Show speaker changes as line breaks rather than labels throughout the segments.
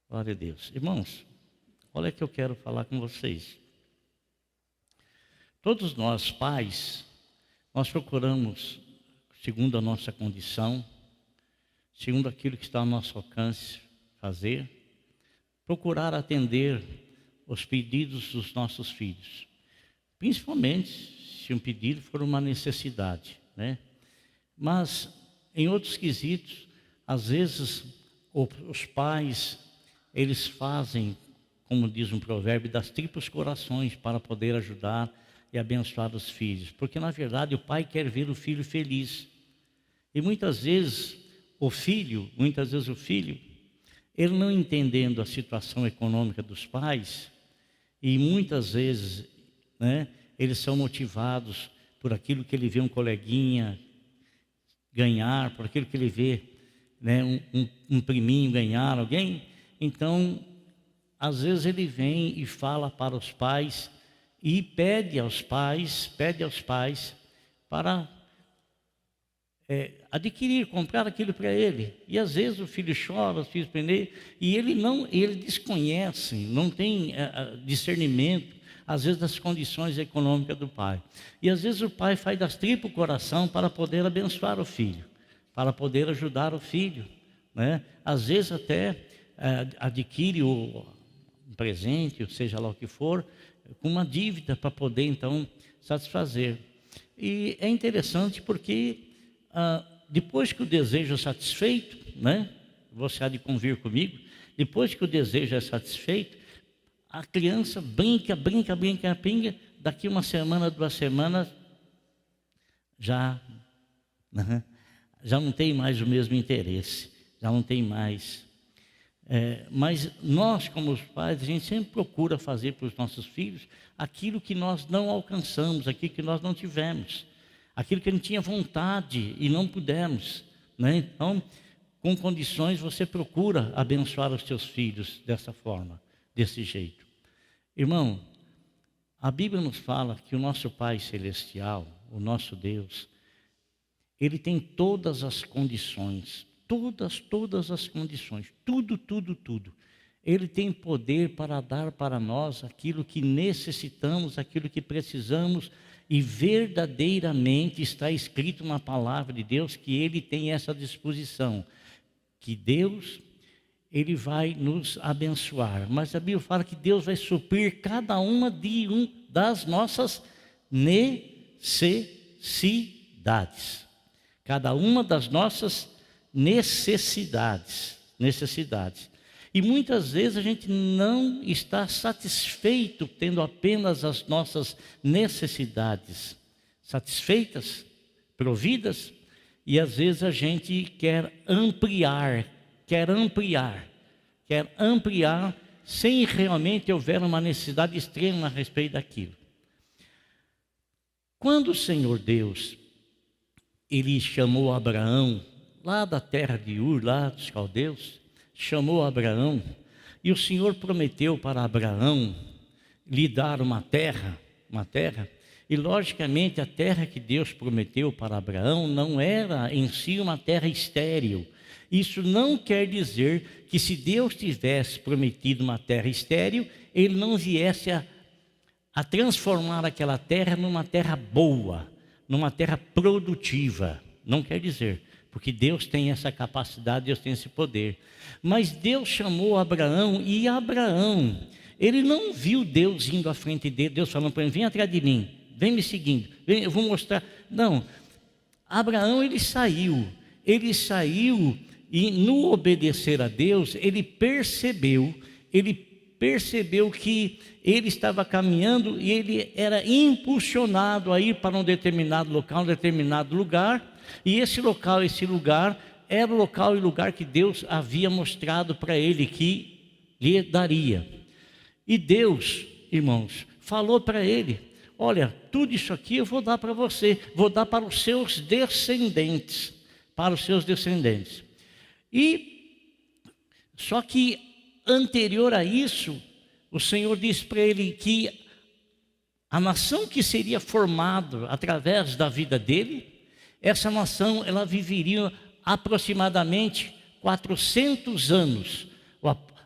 Glória a Deus. Irmãos, olha que eu quero falar com vocês. Todos nós, pais, nós procuramos, segundo a nossa condição, segundo aquilo que está ao nosso alcance fazer, procurar atender os pedidos dos nossos filhos. Principalmente se um pedido for uma necessidade, né? Mas em outros quesitos, às vezes os pais, eles fazem, como diz um provérbio, das tripas corações para poder ajudar e abençoar os filhos. Porque na verdade o pai quer ver o filho feliz. E muitas vezes o filho, ele não entendendo a situação econômica dos pais, e muitas vezes, né, eles são motivados por aquilo que ele vê um coleguinha ganhar, por aquilo que ele vê, né, um priminho ganhar, alguém. Então, às vezes ele vem e fala para os pais e pede aos pais para adquirir, comprar aquilo para ele. E às vezes o filho chora, os filhos pendem, e ele desconhece, não tem discernimento, às vezes, das condições econômicas do pai. E às vezes o pai faz das tripas o coração para poder abençoar o filho, para poder ajudar o filho, né? Às vezes até adquire um presente, ou seja lá o que for, com uma dívida para poder então satisfazer. E é interessante porque depois que o desejo é satisfeito, né? Você há de convir comigo, depois que o desejo é satisfeito, a criança brinca, daqui uma semana, 2 semanas, já não tem mais o mesmo interesse, já não tem mais. Mas nós, como os pais, a gente sempre procura fazer para os nossos filhos aquilo que nós não alcançamos, aquilo que nós não tivemos, aquilo que a gente tinha vontade e não pudemos, né? Então, com condições, você procura abençoar os seus filhos dessa forma, desse jeito. Irmão, a Bíblia nos fala que o nosso Pai Celestial, o nosso Deus, Ele tem todas as condições, todas as condições, tudo. Ele tem poder para dar para nós aquilo que necessitamos, aquilo que precisamos, e verdadeiramente está escrito na palavra de Deus que Ele tem essa disposição, que Deus, Ele vai nos abençoar. Mas a Bíblia fala que Deus vai suprir cada uma das nossas necessidades. Cada uma das nossas necessidades. E muitas vezes a gente não está satisfeito tendo apenas as nossas necessidades satisfeitas, providas, e às vezes a gente quer ampliar sem realmente houver uma necessidade extrema a respeito daquilo. Quando o Senhor Deus, Ele chamou Abraão, lá da terra de Ur, lá dos caldeus, chamou Abraão, e o Senhor prometeu para Abraão lhe dar uma terra, e logicamente a terra que Deus prometeu para Abraão não era em si uma terra estéril. Isso não quer dizer que se Deus tivesse prometido uma terra estéril, Ele não viesse a transformar aquela terra numa terra boa, numa terra produtiva. Não quer dizer, porque Deus tem essa capacidade, Deus tem esse poder. Mas Deus chamou Abraão, e Abraão, ele não viu Deus indo à frente dele, Deus falando para ele: vem atrás de mim, vem me seguindo, vem, eu vou mostrar. Não, Abraão ele saiu e no obedecer a Deus, ele percebeu que ele estava caminhando e ele era impulsionado a ir para um determinado local, um determinado lugar, e esse lugar era o local e lugar que Deus havia mostrado para ele que lhe daria. E Deus, irmãos, falou para ele: olha, tudo isso aqui eu vou dar para você, vou dar para os seus descendentes, E só que anterior a isso, o Senhor disse para ele que a nação que seria formada através da vida dele, essa nação ela viveria aproximadamente 400 anos.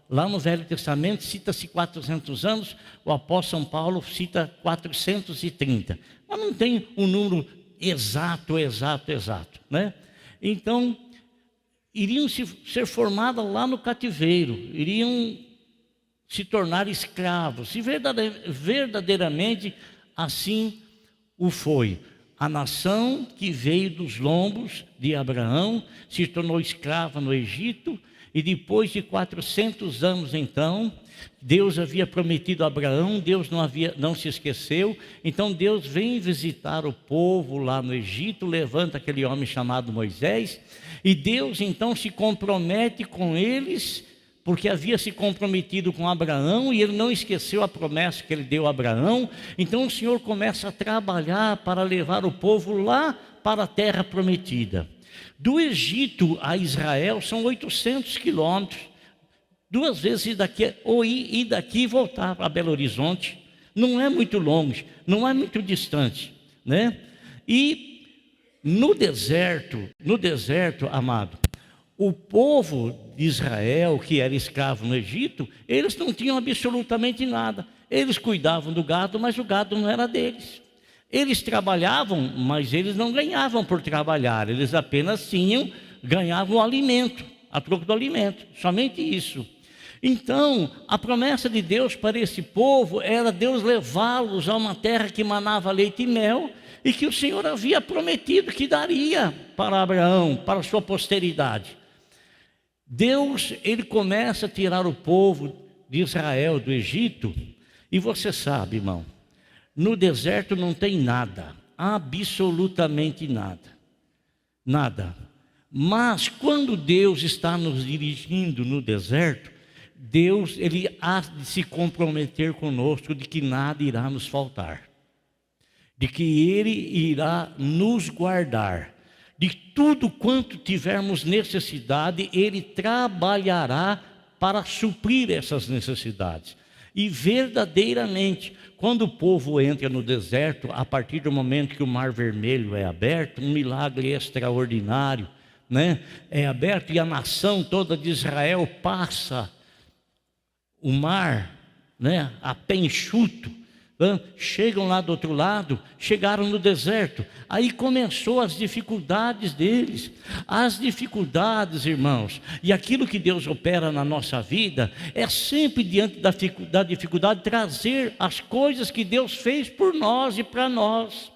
Lá no Velho Testamento cita-se 400 anos, o apóstolo São Paulo cita 430. Mas não tem um número exato, né? Então, iriam ser formadas lá no cativeiro, iriam se tornar escravos. E verdadeiramente assim o foi. A nação que veio dos lombos de Abraão se tornou escrava no Egito, e depois de 400 anos então, Deus havia prometido a Abraão, Deus não se esqueceu, então Deus vem visitar o povo lá no Egito, levanta aquele homem chamado Moisés, e Deus então se compromete com eles, porque havia se comprometido com Abraão, e ele não esqueceu a promessa que ele deu a Abraão. Então o Senhor começa a trabalhar para levar o povo lá para a terra prometida. Do Egito a Israel são 800 quilômetros, 2 vezes ir daqui e voltar para Belo Horizonte. Não é muito longe, não é muito distante, né? E no deserto, amado, o povo de Israel, que era escravo no Egito, eles não tinham absolutamente nada. Eles cuidavam do gado, mas o gado não era deles. Eles trabalhavam, mas eles não ganhavam por trabalhar. Eles apenas ganhavam o alimento, a troco do alimento, somente isso. Então, a promessa de Deus para esse povo era Deus levá-los a uma terra que manava leite e mel, e que o Senhor havia prometido que daria para Abraão, para a sua posteridade. Deus, ele começa a tirar o povo de Israel do Egito, e você sabe, irmão, no deserto não tem nada, absolutamente nada. Mas quando Deus está nos dirigindo no deserto, Deus, ele há de se comprometer conosco de que nada irá nos faltar, de que ele irá nos guardar. De tudo quanto tivermos necessidade, ele trabalhará para suprir essas necessidades. E verdadeiramente, quando o povo entra no deserto, a partir do momento que o Mar Vermelho é aberto, um milagre extraordinário, né? É aberto, e a nação toda de Israel passa o mar, né? A pé enxuto. Chegam lá do outro lado, chegaram no deserto, aí começou as dificuldades deles, as dificuldades, irmãos, e aquilo que Deus opera na nossa vida, é sempre diante da dificuldade, trazer as coisas que Deus fez por nós e para nós,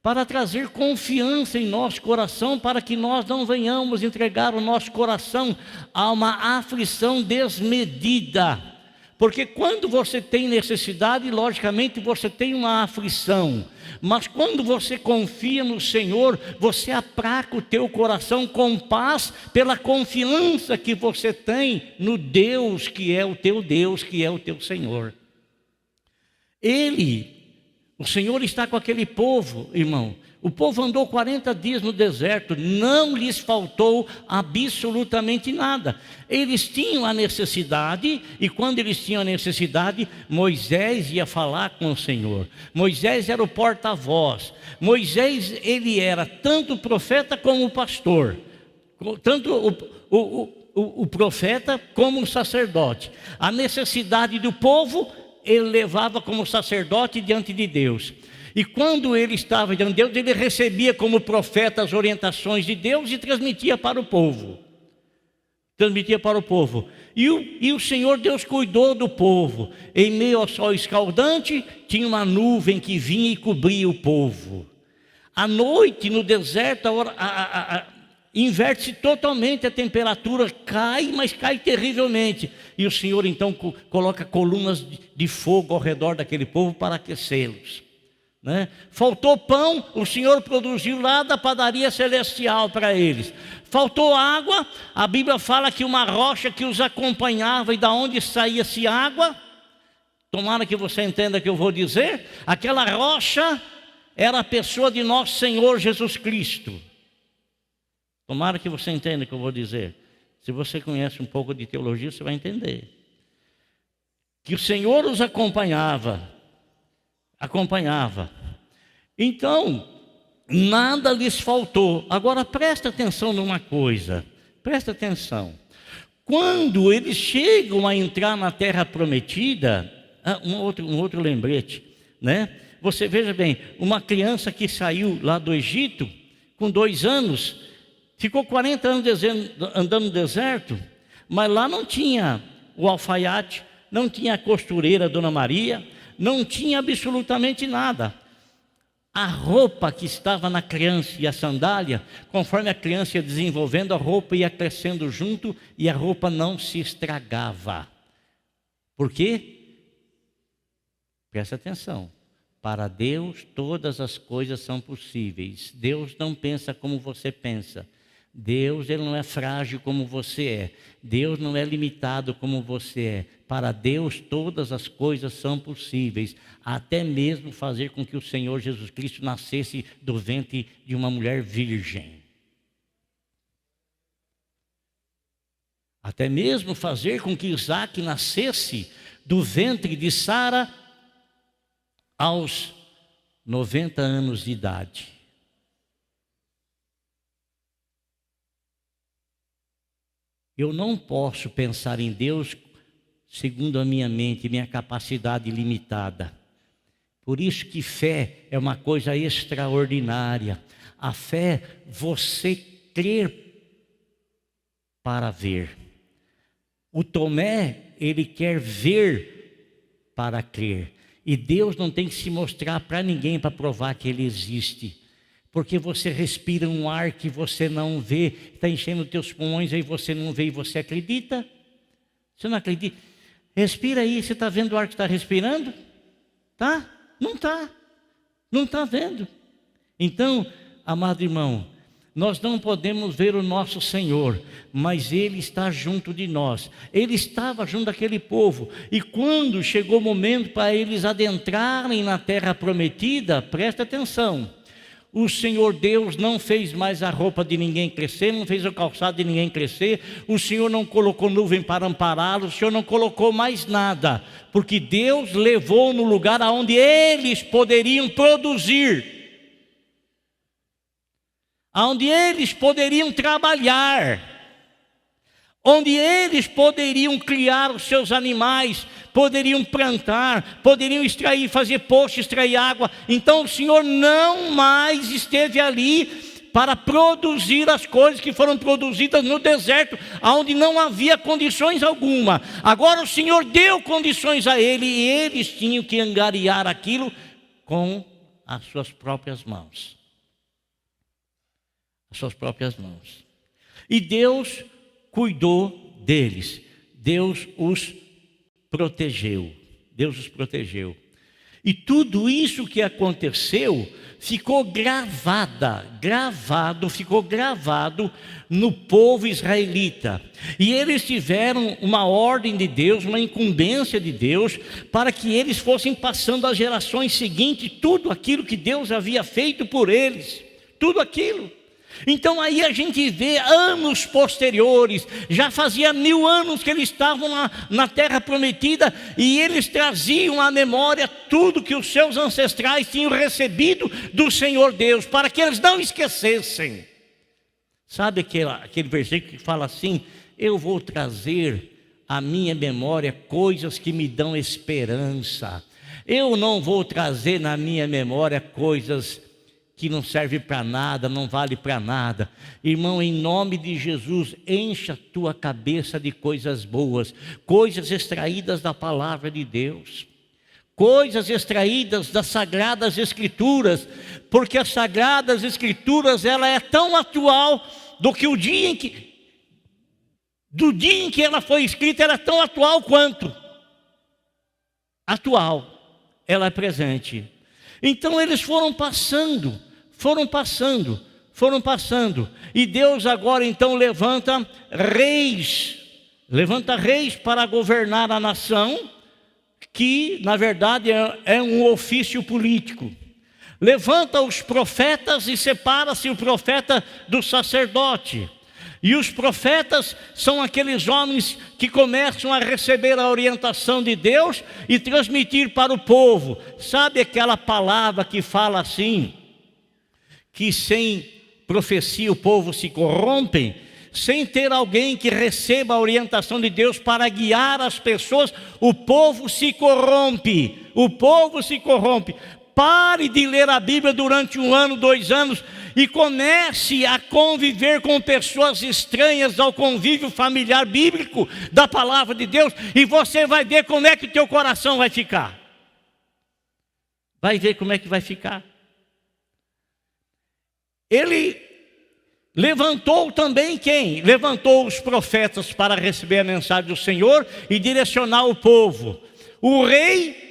para trazer confiança em nosso coração, para que nós não venhamos entregar o nosso coração a uma aflição desmedida. Porque quando você tem necessidade, logicamente você tem uma aflição. Mas quando você confia no Senhor, você aplaca o teu coração com paz, pela confiança que você tem no Deus, que é o teu Deus, que é o teu Senhor. O Senhor está com aquele povo, irmão. O povo andou 40 dias no deserto, não lhes faltou absolutamente nada. Eles tinham a necessidade, e quando eles tinham a necessidade, Moisés ia falar com o Senhor. Moisés era o porta-voz. Moisés, ele era tanto o profeta como o pastor, tanto o profeta como o sacerdote. A necessidade do povo, ele levava como sacerdote diante de Deus. E quando ele estava diante de Deus, ele recebia como profeta as orientações de Deus e transmitia para o povo. E o Senhor Deus cuidou do povo. Em meio ao sol escaldante, tinha uma nuvem que vinha e cobria o povo. À noite, no deserto, inverte-se totalmente a temperatura, cai, mas cai terrivelmente. E o Senhor então coloca colunas de fogo ao redor daquele povo para aquecê-los. Né? Faltou pão, o Senhor produziu lá da padaria celestial para eles. Faltou água, a Bíblia fala que uma rocha que os acompanhava, e da onde saía-se água, tomara que você entenda o que eu vou dizer, aquela rocha era a pessoa de nosso Senhor Jesus Cristo. Tomara que você entenda o que eu vou dizer. Se você conhece um pouco de teologia, você vai entender. Que o Senhor os acompanhava. Então, nada lhes faltou. Agora presta atenção numa coisa, presta atenção. Quando eles chegam a entrar na terra prometida, um outro lembrete, né? Você veja bem, uma criança que saiu lá do Egito, com 2 anos, ficou 40 anos andando no deserto, mas lá não tinha o alfaiate, não tinha a costureira Dona Maria, não tinha absolutamente nada. A roupa que estava na criança e a sandália, conforme a criança ia desenvolvendo, a roupa ia crescendo junto e a roupa não se estragava. Por quê? Presta atenção. Para Deus todas as coisas são possíveis. Deus não pensa como você pensa. Deus, ele não é frágil como você é. Deus não é limitado como você é. Para Deus todas as coisas são possíveis. Até mesmo fazer com que o Senhor Jesus Cristo nascesse do ventre de uma mulher virgem. Até mesmo fazer com que Isaac nascesse do ventre de Sara aos 90 anos de idade. Eu não posso pensar em Deus segundo a minha mente, minha capacidade limitada. Por isso que fé é uma coisa extraordinária. A fé, você crer para ver. O Tomé, ele quer ver para crer. E Deus não tem que se mostrar para ninguém para provar que ele existe. Porque você respira um ar que você não vê, está enchendo os teus pulmões, aí você não vê e você acredita? Você não acredita? Respira aí, você está vendo o ar que está respirando? Tá? Não está. Não está vendo. Então, amado irmão, nós não podemos ver o nosso Senhor, mas Ele está junto de nós. Ele estava junto daquele povo. E quando chegou o momento para eles adentrarem na terra prometida, presta atenção. O Senhor Deus não fez mais a roupa de ninguém crescer, não fez o calçado de ninguém crescer, o Senhor não colocou nuvem para ampará-los, o Senhor não colocou mais nada, porque Deus levou no lugar aonde eles poderiam produzir, aonde eles poderiam trabalhar, onde eles poderiam criar os seus animais, poderiam plantar, poderiam extrair, fazer poço, extrair água. Então o Senhor não mais esteve ali para produzir as coisas que foram produzidas no deserto, onde não havia condições alguma. Agora o Senhor deu condições a ele e eles tinham que angariar aquilo com as suas próprias mãos. As suas próprias mãos. E Deus cuidou deles. Deus os protegeu. Deus os protegeu. E tudo isso que aconteceu ficou ficou gravado no povo israelita. E eles tiveram uma ordem de Deus, uma incumbência de Deus, para que eles fossem passando às gerações seguintes tudo aquilo que Deus havia feito por eles. Tudo aquilo. Então aí a gente vê anos posteriores, já fazia 1000 anos que eles estavam na terra prometida, e eles traziam à memória tudo que os seus ancestrais tinham recebido do Senhor Deus, para que eles não esquecessem. Sabe aquele versículo que fala assim: eu vou trazer à minha memória coisas que me dão esperança, eu não vou trazer na minha memória coisas que não serve para nada, não vale para nada. Irmão, em nome de Jesus, encha a tua cabeça de coisas boas, coisas extraídas da palavra de Deus, coisas extraídas das Sagradas Escrituras, porque as Sagradas Escrituras, ela é tão atual do dia em que ela foi escrita, ela é tão atual quanto atual, ela é presente. Então eles foram passando, e Deus agora então levanta reis para governar a nação, que na verdade é um ofício político. Levanta os profetas e separa-se o profeta do sacerdote. E os profetas são aqueles homens que começam a receber a orientação de Deus e transmitir para o povo. Sabe aquela palavra que fala assim, que sem profecia o povo se corrompe? sem ter alguém que receba a orientação de Deus para guiar as pessoas, o povo se corrompe. O povo se corrompe. Pare de ler a Bíblia durante 1 ano, 2 anos e comece a conviver com pessoas estranhas ao convívio familiar bíblico da palavra de Deus, e você vai ver como é que o teu coração vai ficar. Vai ver como é que vai ficar. Ele levantou também quem? Levantou os profetas para receber a mensagem do Senhor e direcionar o povo. O rei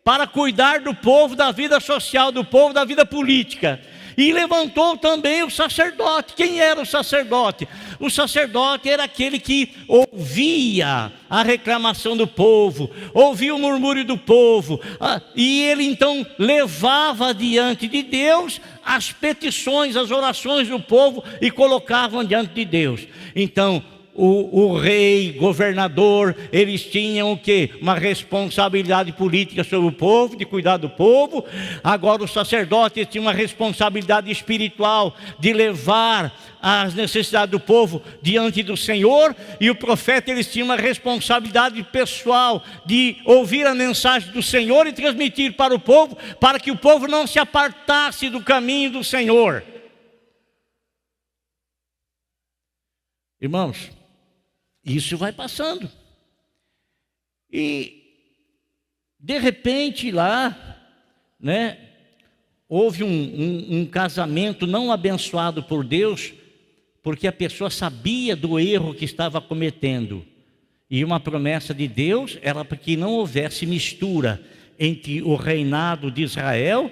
para cuidar do povo, da vida social do povo, da vida política. E levantou também o sacerdote. Quem era o sacerdote? O sacerdote era aquele que ouvia a reclamação do povo, ouvia o murmúrio do povo, e ele então levava diante de Deus as petições, as orações do povo e colocavam diante de Deus. Então, o rei, governador, eles tinham o quê? Uma responsabilidade política sobre o povo, de cuidar do povo. Agora os sacerdotes tinham uma responsabilidade espiritual de levar as necessidades do povo diante do Senhor. E o profeta, eles tinham uma responsabilidade pessoal de ouvir a mensagem do Senhor e transmitir para o povo, para que o povo não se apartasse do caminho do Senhor. Irmãos, isso vai passando. E de repente lá, houve um casamento não abençoado por Deus, porque a pessoa sabia do erro que estava cometendo. E uma promessa de Deus era para que não houvesse mistura entre o reinado de Israel,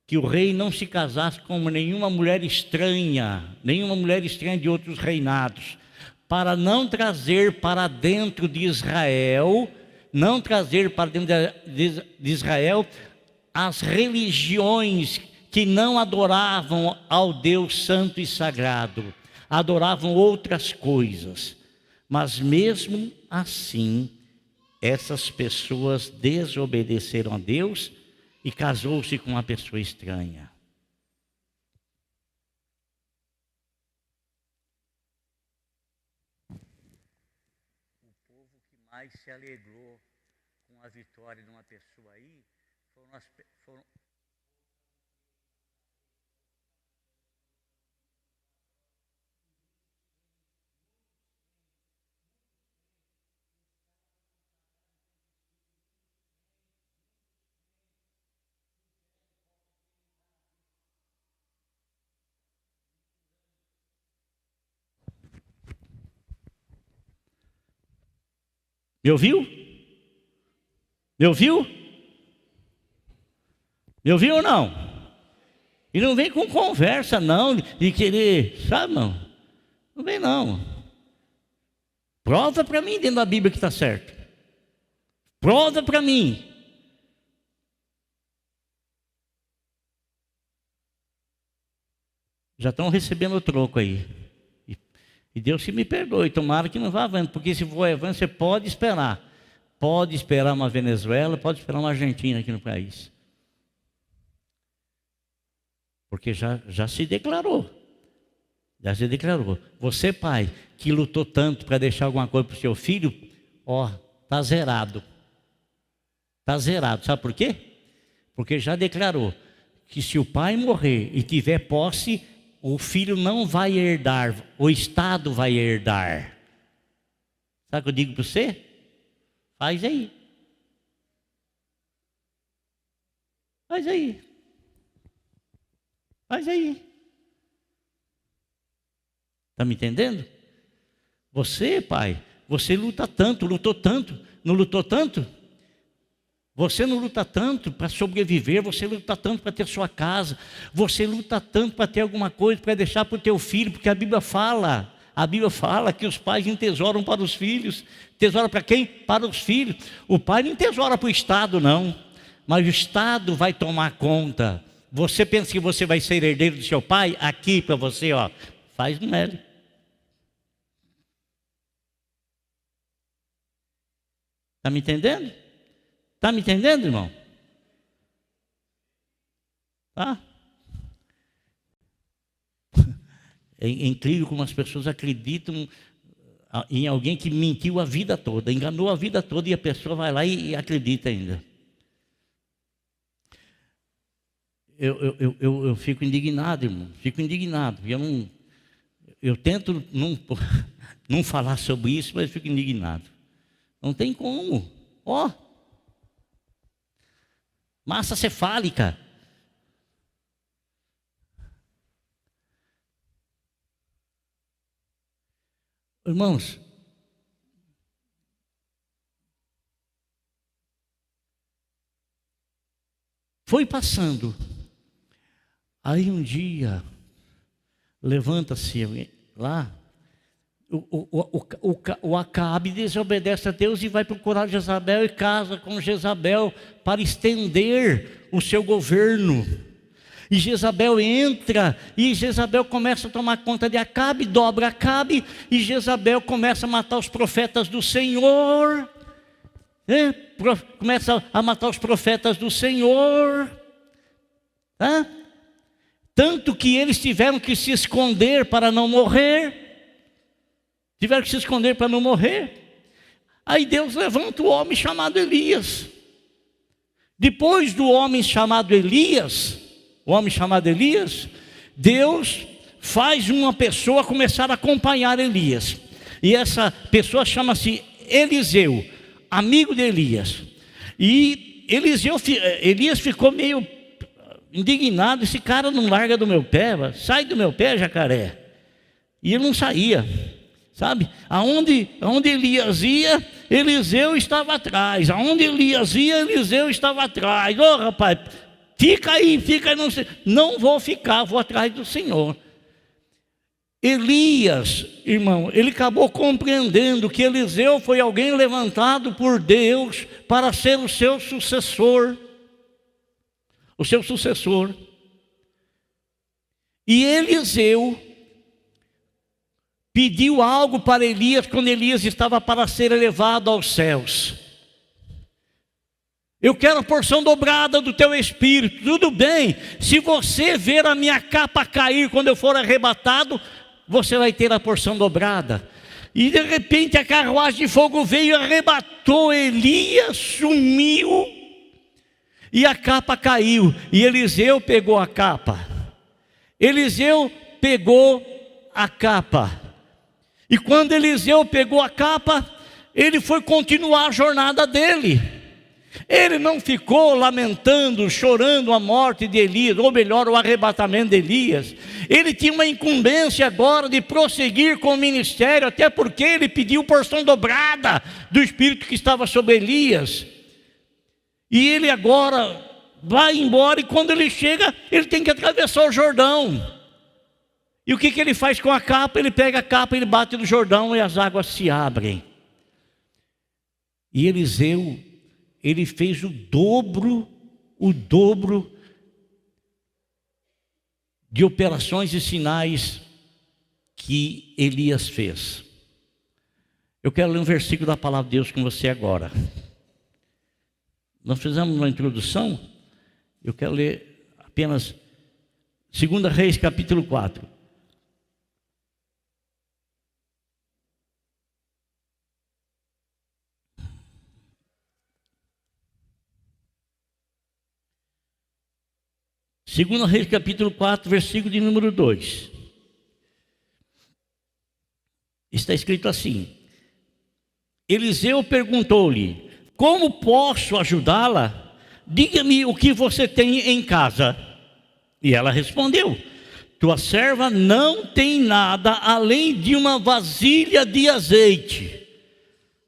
que o rei não se casasse com nenhuma mulher estranha de outros reinados, para não trazer para dentro de Israel, as religiões que não adoravam ao Deus santo e sagrado, adoravam outras coisas. Mas mesmo assim, essas pessoas desobedeceram a Deus e casou-se com uma pessoa estranha. Mais se alegrou com a vitória de uma pessoa aí foram Me ouviu? Me ouviu? Me ouviu ou não? E não vem com conversa não, de querer, sabe não? Não vem não. Prova para mim dentro da Bíblia que está certo. Prova para mim. Já estão recebendo o troco aí. E Deus que me perdoe, tomara que não vá avante, porque se for avante, você pode esperar. Pode esperar uma Venezuela, pode esperar uma Argentina aqui no país. Porque já se declarou. Já se declarou. Você, pai, que lutou tanto para deixar alguma coisa para o seu filho, está zerado. Está zerado. Sabe por quê? Porque já declarou que se o pai morrer e tiver posse, o filho não vai herdar, o Estado vai herdar. Sabe o que eu digo para você? Faz aí. Faz aí. Faz aí. Está me entendendo? Você, pai, você luta tanto, lutou tanto, não lutou tanto? Você não luta tanto para sobreviver, você luta tanto para ter sua casa, você luta tanto para ter alguma coisa para deixar para o teu filho, porque a Bíblia fala que os pais entesouram para os filhos. Tesoura para quem? Para os filhos. O pai não tesoura para o Estado não, mas o Estado vai tomar conta. Você pensa que você vai ser herdeiro do seu pai? Aqui para você, faz um L. Está me entendendo? Está me entendendo, irmão? Tá? É incrível como as pessoas acreditam em alguém que mentiu a vida toda, enganou a vida toda, e a pessoa vai lá e acredita ainda. Eu fico indignado, irmão, fico indignado. Eu tento não falar sobre isso, mas fico indignado. Não tem como. Ó, massa cefálica. Irmãos, foi passando. Aí um dia, levanta-se lá, o Acabe desobedece a Deus e vai procurar Jezabel e casa com Jezabel para estender o seu governo. E Jezabel entra, e Jezabel começa a tomar conta de Acabe, dobra Acabe, e Jezabel começa a matar os profetas do Senhor, começa a matar os profetas do Senhor, tanto que eles tiveram que se esconder para não morrer, Aí Deus levanta o homem chamado Elias. Depois do homem chamado Elias, Deus faz uma pessoa começar a acompanhar Elias. E essa pessoa chama-se Eliseu, amigo de Elias. E Elias ficou meio indignado: esse cara não larga do meu pé, sai do meu pé, jacaré. E ele não saía, sabe? Aonde Elias ia, Eliseu estava atrás. Aonde Elias ia, Eliseu estava atrás. Ô, rapaz, fica aí, não vou ficar, vou atrás do Senhor. Elias, irmão, ele acabou compreendendo que Eliseu foi alguém levantado por Deus para ser o seu sucessor. E Eliseu pediu algo para Elias quando Elias estava para ser elevado aos céus. Eu quero a porção dobrada do teu espírito. Tudo bem, se você ver a minha capa cair quando eu for arrebatado, você vai ter a porção dobrada. E de repente a carruagem de fogo veio e arrebatou Elias, sumiu, e a capa caiu. E Eliseu pegou a capa. E quando Eliseu pegou a capa, ele foi continuar a jornada dele. Ele não ficou lamentando, chorando a morte de Elias, ou melhor, o arrebatamento de Elias. Ele tinha uma incumbência agora de prosseguir com o ministério, até porque ele pediu porção dobrada do Espírito que estava sobre Elias. E ele agora vai embora, e quando ele chega, ele tem que atravessar o Jordão. E o que ele faz com a capa? Ele pega a capa, ele bate no Jordão e as águas se abrem. E Eliseu, ele fez o dobro de operações e sinais que Elias fez. Eu quero ler um versículo da palavra de Deus com você agora. Nós fizemos uma introdução, eu quero ler apenas 2 Reis capítulo 4. Segundo Reis capítulo 4, versículo de número 2. Está escrito assim: Eliseu perguntou-lhe: como posso ajudá-la? Diga-me o que você tem em casa. E ela respondeu: tua serva não tem nada além de uma vasilha de azeite.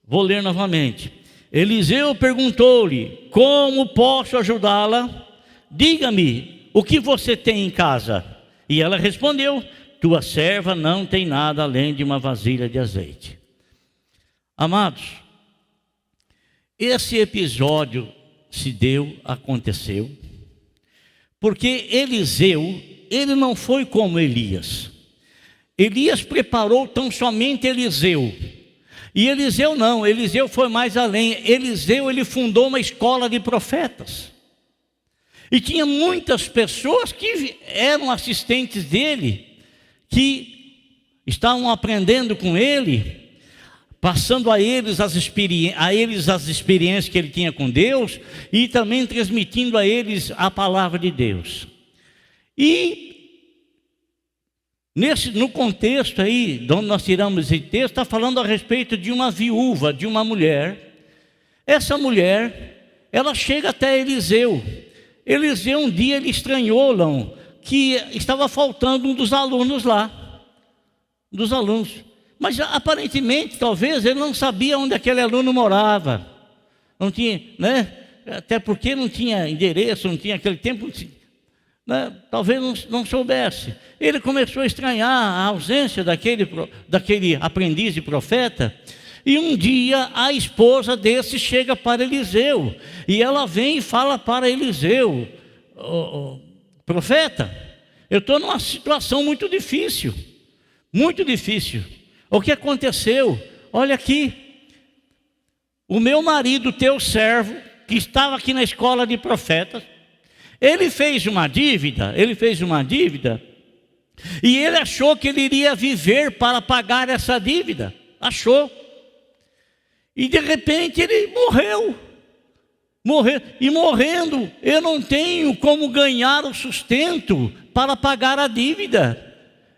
Vou ler novamente. Eliseu perguntou-lhe: como posso ajudá-la? Diga-me o que você tem em casa? E ela respondeu: tua serva não tem nada além de uma vasilha de azeite. Amados, esse episódio aconteceu, porque Eliseu, ele não foi como Elias. Elias preparou tão somente Eliseu. E Eliseu não, Eliseu foi mais além. Eliseu, ele fundou uma escola de profetas. E tinha muitas pessoas que eram assistentes dele, que estavam aprendendo com ele, passando a eles as experiências que ele tinha com Deus e também transmitindo a eles a palavra de Deus. E no contexto aí, de onde nós tiramos esse texto, está falando a respeito de uma viúva, de uma mulher. Essa mulher, ela chega até Eliseu. Eliseu um dia ele estranhou que estava faltando um dos alunos lá, mas aparentemente, talvez, ele não sabia onde aquele aluno morava, não tinha, né? Até porque não tinha endereço, não tinha aquele tempo, né? Talvez não soubesse. Ele começou a estranhar a ausência daquele aprendiz de profeta. E um dia a esposa desse chega para Eliseu, e ela vem e fala para Eliseu: profeta, eu estou numa situação muito difícil. O que aconteceu? Olha aqui, o meu marido, teu servo, que estava aqui na escola de profetas, ele fez uma dívida, e ele achou que ele iria viver para pagar essa dívida, e de repente ele morreu, e morrendo, eu não tenho como ganhar o sustento para pagar a dívida.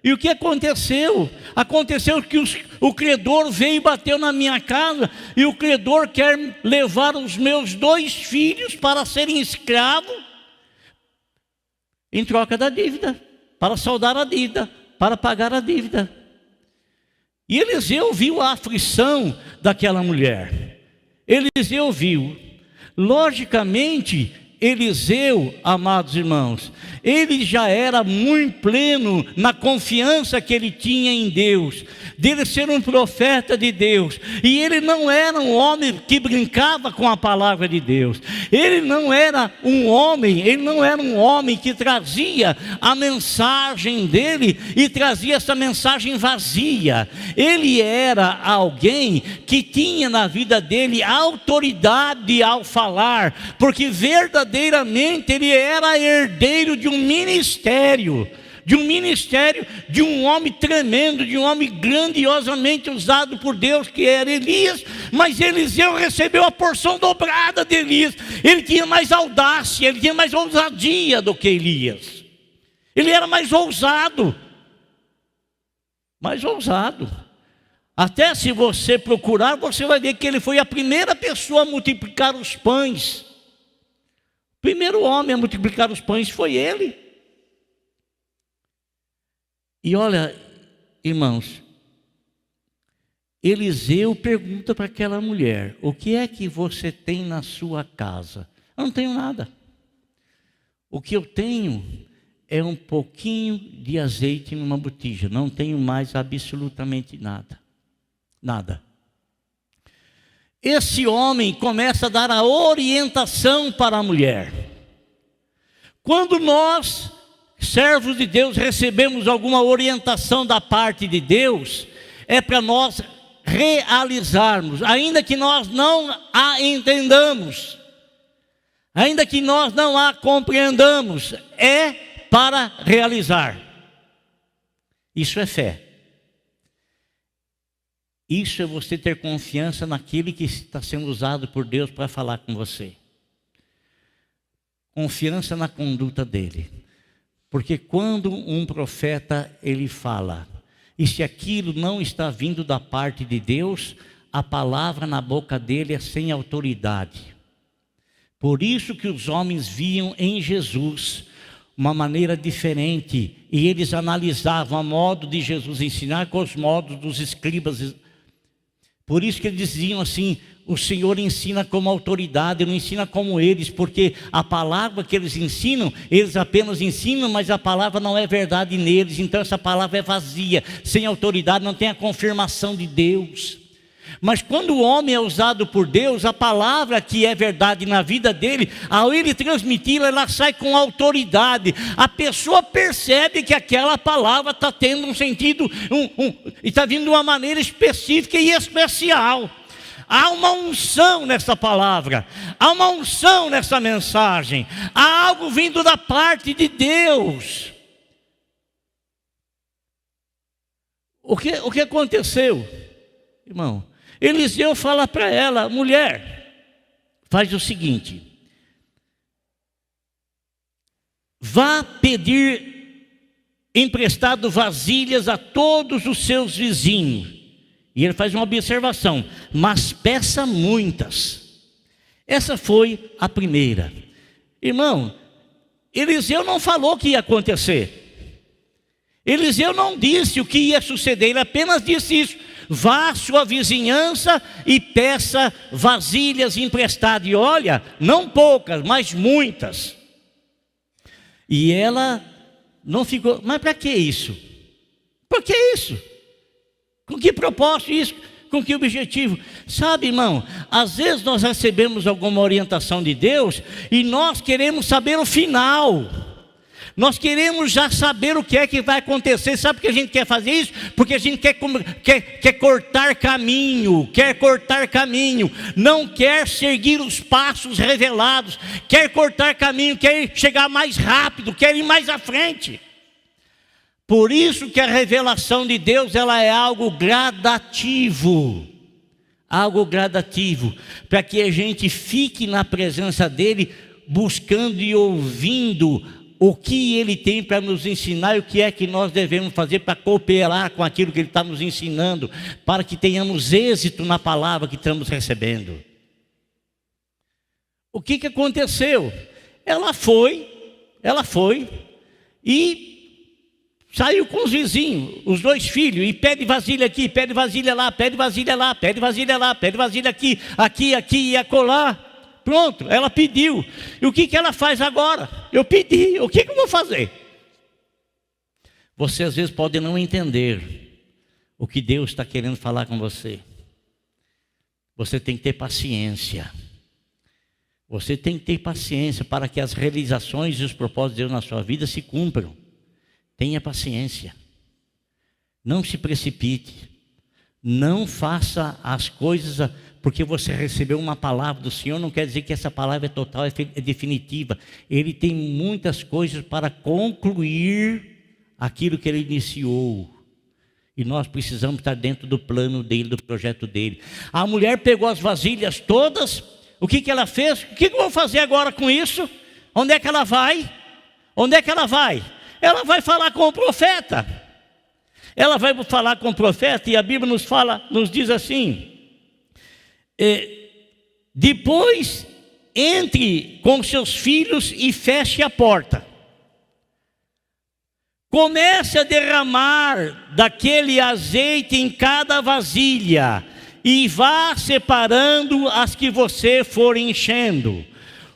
E o que aconteceu? Aconteceu que o credor veio e bateu na minha casa, e o credor quer levar os meus 2 filhos para serem escravos, em troca da dívida, para saldar a dívida, para pagar a dívida. E Eliseu viu a aflição daquela mulher. Eliseu viu. Logicamente, Eliseu, amados irmãos, ele já era muito pleno na confiança que ele tinha em Deus, dele ser um profeta de Deus, e ele não era um homem que brincava com a palavra de Deus, ele não era um homem que trazia a mensagem dele e trazia essa mensagem vazia. Ele era alguém que tinha na vida dele autoridade ao falar, porque verdadeiramente ele era herdeiro de um ministério, de um homem tremendo, de um homem grandiosamente usado por Deus, que era Elias. Mas Eliseu recebeu a porção dobrada de Elias. Ele tinha mais audácia, ele tinha mais ousadia do que Elias. Ele era mais ousado. Até se você procurar, você vai ver que ele foi a primeira pessoa a multiplicar os pães. O primeiro homem a multiplicar os pães foi ele. E olha, irmãos, Eliseu pergunta para aquela mulher: o que é que você tem na sua casa? Eu não tenho nada. O que eu tenho é um pouquinho de azeite numa botija. Não tenho mais absolutamente nada. Esse homem começa a dar a orientação para a mulher. Quando nós, servos de Deus, recebemos alguma orientação da parte de Deus, é para nós realizarmos, ainda que nós não a entendamos, ainda que nós não a compreendamos, é para realizar. Isso é fé. Isso é você ter confiança naquele que está sendo usado por Deus para falar com você. Confiança na conduta dele. Porque quando um profeta ele fala, e se aquilo não está vindo da parte de Deus, a palavra na boca dele é sem autoridade. Por isso que os homens viam em Jesus uma maneira diferente, e eles analisavam o modo de Jesus ensinar com os modos dos escribas. Por isso que eles diziam assim: o Senhor ensina como autoridade, não ensina como eles, porque a palavra que eles ensinam, eles apenas ensinam, mas a palavra não é verdade neles. Então essa palavra é vazia, sem autoridade, não tem a confirmação de Deus. Mas quando o homem é usado por Deus, a palavra que é verdade na vida dele, ao ele transmiti-la, ela sai com autoridade. A pessoa percebe que aquela palavra está tendo um sentido, está vindo de uma maneira específica e especial. Há uma unção nessa palavra, há uma unção nessa mensagem, há algo vindo da parte de Deus. O que aconteceu, irmão? Eliseu fala para ela: mulher, faz o seguinte, vá pedir emprestado vasilhas a todos os seus vizinhos. E ele faz uma observação: mas peça muitas. Essa foi a primeira. Irmão, Eliseu não falou o que ia acontecer. Eliseu não disse o que ia suceder, ele apenas disse isso: vá à sua vizinhança e peça vasilhas emprestadas. E olha, não poucas, mas muitas. E ela não ficou, mas para que isso? Por que isso? Com que propósito isso? Com que objetivo? Sabe, irmão, às vezes nós recebemos alguma orientação de Deus e nós queremos saber o final. Nós queremos já saber o que é que vai acontecer. Sabe por que a gente quer fazer isso? Porque a gente quer cortar caminho, não quer seguir os passos revelados, quer cortar caminho, quer chegar mais rápido, quer ir mais à frente. Por isso que a revelação de Deus, ela é algo gradativo, para que a gente fique na presença dele, buscando e ouvindo o que ele tem para nos ensinar e o que é que nós devemos fazer para cooperar com aquilo que ele está nos ensinando, para que tenhamos êxito na palavra que estamos recebendo. O que aconteceu? Ela foi e saiu com os vizinhos, os 2 filhos, e pede vasilha aqui, pede vasilha lá, pede vasilha lá, pede vasilha lá, pede vasilha aqui e acolá. Pronto, ela pediu. E o que ela faz agora? Eu pedi, o que eu vou fazer? Você às vezes pode não entender o que Deus está querendo falar com você. Você tem que ter paciência. Você tem que ter paciência para que as realizações e os propósitos de Deus na sua vida se cumpram. Tenha paciência. Não se precipite. Não faça as coisas porque você recebeu uma palavra do Senhor, não quer dizer que essa palavra é total, é definitiva. Ele tem muitas coisas para concluir aquilo que ele iniciou. E nós precisamos estar dentro do plano dele, do projeto dele. A mulher pegou as vasilhas todas. O que ela fez? O que eu vou fazer agora com isso? Onde é que ela vai? Ela vai falar com o profeta. Ela vai falar com o profeta e a Bíblia nos diz assim: depois entre com seus filhos e feche a porta. Comece a derramar daquele azeite em cada vasilha e vá separando as que você for enchendo.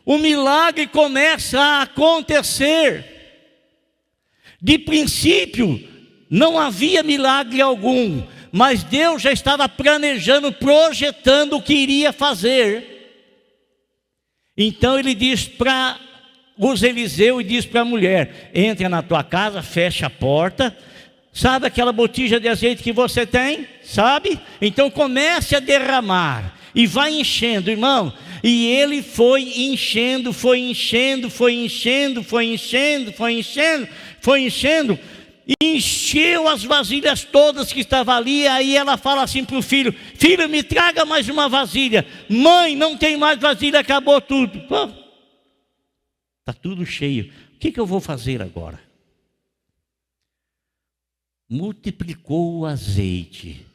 O milagre começa a acontecer. De princípio, não havia milagre algum, mas Deus já estava planejando, projetando o que iria fazer. Então ele diz para Eliseu e diz para a mulher: entra na tua casa, fecha a porta. Sabe aquela botija de azeite que você tem? Sabe? Então comece a derramar e vai enchendo, irmão. E ele foi enchendo, e encheu as vasilhas todas que estavam ali. Aí ela fala assim para o filho: filho, me traga mais uma vasilha. Mãe, não tem mais vasilha, acabou tudo. Está tudo cheio. O que eu vou fazer agora? Multiplicou o azeite.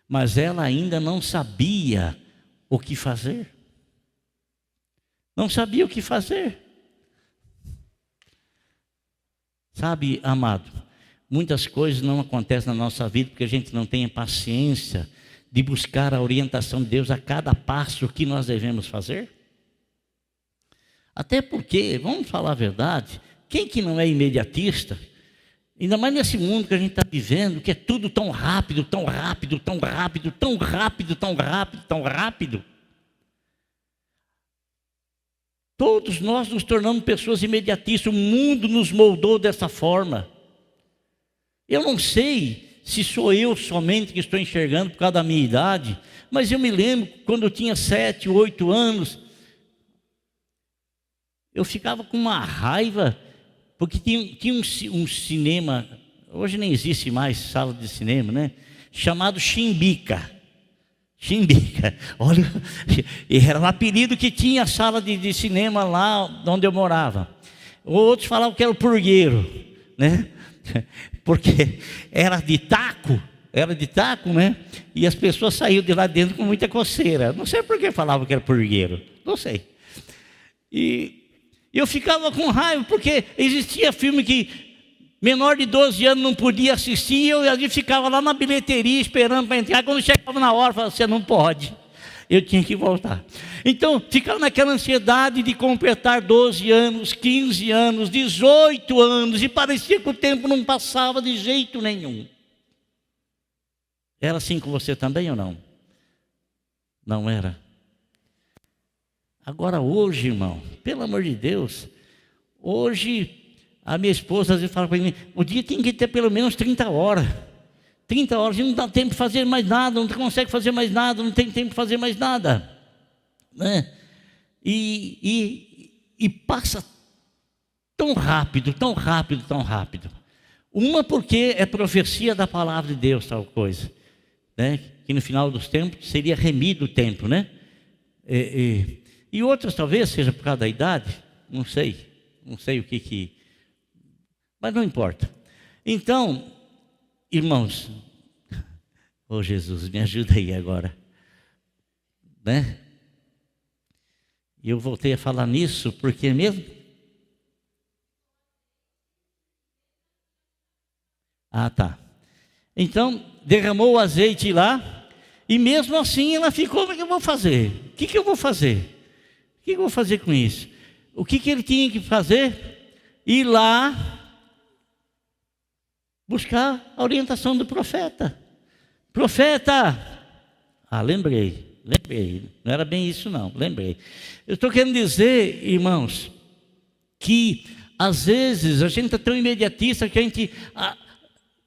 Mas ela ainda não sabia o que fazer. Sabe, amado, muitas coisas não acontecem na nossa vida porque a gente não tem paciência de buscar a orientação de Deus a cada passo que nós devemos fazer. Até porque, vamos falar a verdade, quem que não é imediatista, ainda mais nesse mundo que a gente está vivendo, que é tudo tão rápido. Todos nós nos tornamos pessoas imediatistas. O mundo nos moldou dessa forma. Eu não sei se sou eu somente que estou enxergando por causa da minha idade, mas eu me lembro quando eu tinha 7, 8 anos, eu ficava com uma raiva porque tinha um cinema, hoje nem existe mais sala de cinema, né? Chamado Chimbica. Chimbica, olha, era um apelido que tinha a sala de cinema lá onde eu morava. Outros falavam que era o purgueiro, né? Porque era de taco, né? E as pessoas saíam de lá dentro com muita coceira. Não sei por que falavam que era purgueiro, não sei. E eu ficava com raiva, porque existia filme que menor de 12 anos não podia assistir, e eu ali ficava lá na bilheteria esperando para entrar. Quando chegava na hora, eu falava, você não pode. Eu tinha que voltar. Então, ficava naquela ansiedade de completar 12 anos, 15 anos, 18 anos, e parecia que o tempo não passava de jeito nenhum. Era assim com você também ou não? Não era? Agora hoje, irmão, pelo amor de Deus, hoje a minha esposa às vezes fala para mim, o dia tem que ter pelo menos 30 horas. 30 horas, e não dá tempo de fazer mais nada, não consegue fazer mais nada, não tem tempo de fazer mais nada. Né? E passa tão rápido, tão rápido, tão rápido. Uma porque é profecia da palavra de Deus, tal coisa. Né? Que no final dos tempos seria remido o tempo, né? E outras talvez seja por causa da idade, não sei o que... Mas não importa. Então, irmãos, oh Jesus, me ajuda aí agora, né? E eu voltei a falar nisso, porque mesmo... Ah, tá. Então, derramou o azeite lá, e mesmo assim ela ficou, o que eu vou fazer? O que eu vou fazer? O que eu vou fazer com isso? O que ele tinha que fazer? Ir lá buscar a orientação do profeta. Profeta! Ah, lembrei. Não era bem isso não, lembrei. Eu estou querendo dizer, irmãos, que às vezes a gente está tão imediatista que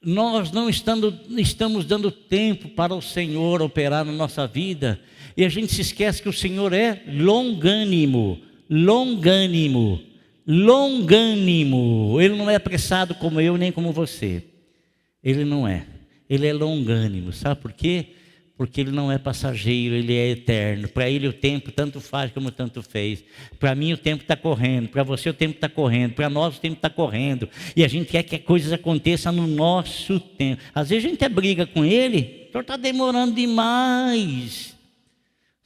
nós não estamos dando tempo para o Senhor operar na nossa vida, e a gente se esquece que o Senhor é longânimo. Ele não é apressado como eu, nem como você. Ele não é. Ele é longânimo. Sabe por quê? Porque ele não é passageiro, ele é eterno. Para ele o tempo tanto faz como tanto fez. Para mim o tempo está correndo, para você o tempo está correndo, para nós o tempo está correndo. E a gente quer que as coisas aconteçam no nosso tempo. Às vezes a gente briga com ele, o senhor está demorando demais.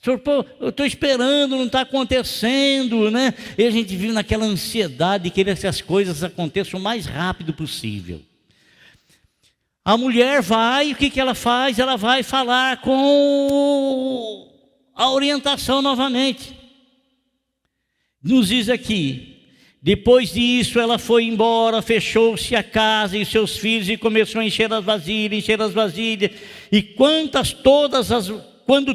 Senhor, pô, eu estou esperando, não está acontecendo, né? E a gente vive naquela ansiedade de querer que as coisas aconteçam o mais rápido possível. A mulher vai, o que ela faz? Ela vai falar com a orientação novamente. Nos diz aqui, depois disso ela foi embora, fechou-se a casa e seus filhos e começou a encher as vasilhas. E quando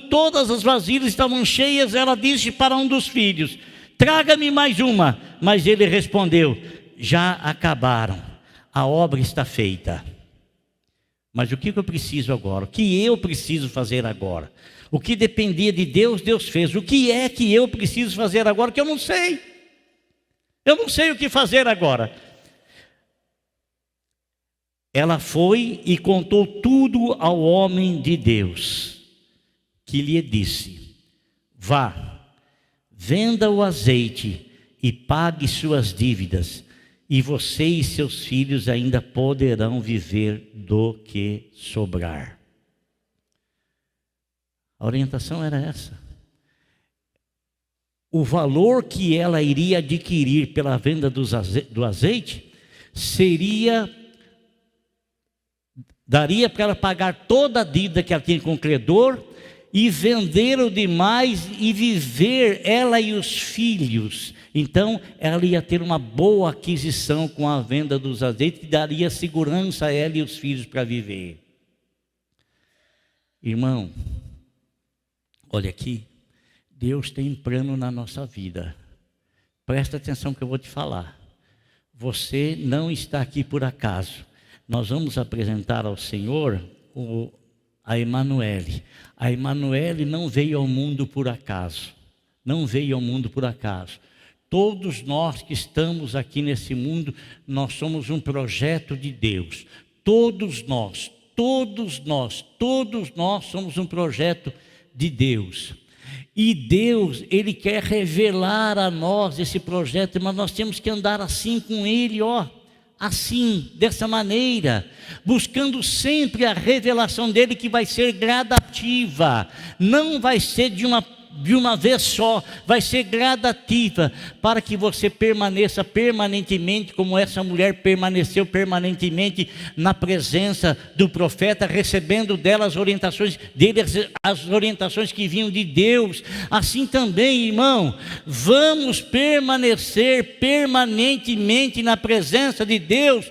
todas as vasilhas estavam cheias, ela disse para um dos filhos, traga-me mais uma. Mas ele respondeu, já acabaram, a obra está feita. Mas o que eu preciso agora? O que eu preciso fazer agora? O que dependia de Deus, Deus fez. O que é que eu preciso fazer agora? Que eu não sei. Eu não sei o que fazer agora. Ela foi e contou tudo ao homem de Deus, que lhe disse, vá, venda o azeite e pague suas dívidas, e você e seus filhos ainda poderão viver do que sobrar. A orientação era essa. O valor que ela iria adquirir pela venda do azeite daria para ela pagar toda a dívida que ela tinha com o credor e vender o demais e viver ela e os filhos. Então ela ia ter uma boa aquisição com a venda dos azeites, que daria segurança a ela e os filhos para viver. Irmão, olha aqui, Deus tem plano na nossa vida. Presta atenção que eu vou te falar. Você não está aqui por acaso. Nós vamos apresentar ao Senhor a Emanuele. A Emanuele não veio ao mundo por acaso. Não veio ao mundo por acaso. Todos nós que estamos aqui nesse mundo, nós somos um projeto de Deus. Todos nós somos um projeto de Deus. E Deus, Ele quer revelar a nós esse projeto, mas nós temos que andar assim com Ele, assim, dessa maneira, buscando sempre a revelação dEle, que vai ser gradativa, não vai ser de uma vez só, vai ser gradativa, para que você permaneça permanentemente, como essa mulher permaneceu permanentemente na presença do profeta, recebendo dela as orientações dele, as orientações que vinham de Deus. Assim também, irmão, vamos permanecer permanentemente na presença de Deus,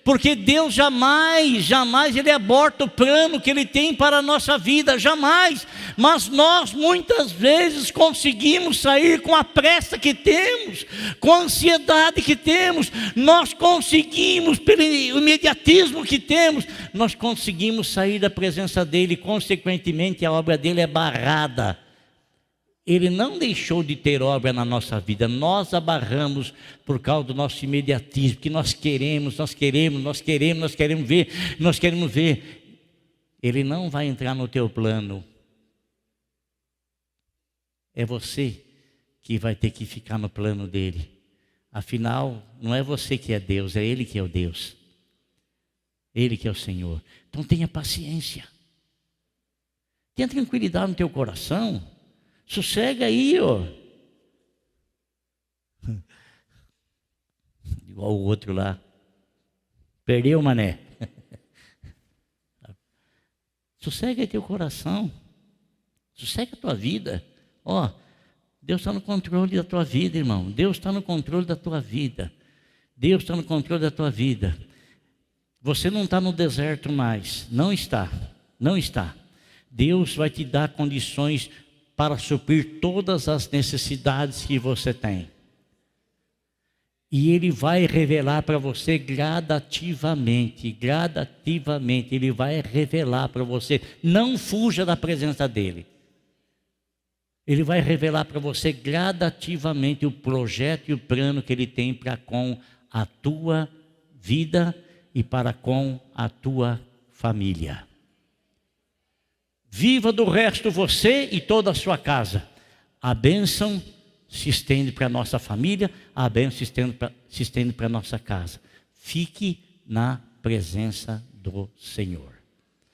porque Deus jamais Ele aborta o plano que Ele tem para a nossa vida, jamais. Mas nós muitas vezes conseguimos sair com a pressa que temos, com a ansiedade que temos, nós conseguimos, pelo imediatismo que temos, nós conseguimos sair da presença dEle, consequentemente a obra dEle é barrada. Ele não deixou de ter obra na nossa vida, nós a barramos por causa do nosso imediatismo, que nós queremos ver. Ele não vai entrar no teu plano. É você que vai ter que ficar no plano dele. Afinal, não é você que é Deus, é Ele que é o Deus. Ele que é o Senhor. Então tenha paciência. Tenha tranquilidade no teu coração. Sossega aí, Igual o outro lá. Perdeu, mané. Sossega aí teu coração. Sossega a tua vida. Deus está no controle da tua vida, irmão. Deus está no controle da tua vida. Deus está no controle da tua vida. Você não está no deserto mais. Não está. Deus vai te dar condições para suprir todas as necessidades que você tem. E Ele vai revelar para você gradativamente. Ele vai revelar para você. Não fuja da presença dEle. Ele vai revelar para você gradativamente o projeto e o plano que Ele tem para com a tua vida e para com a tua família. Viva do resto você e toda a sua casa. A bênção se estende para a nossa família, a bênção se estende para a nossa casa. Fique na presença do Senhor.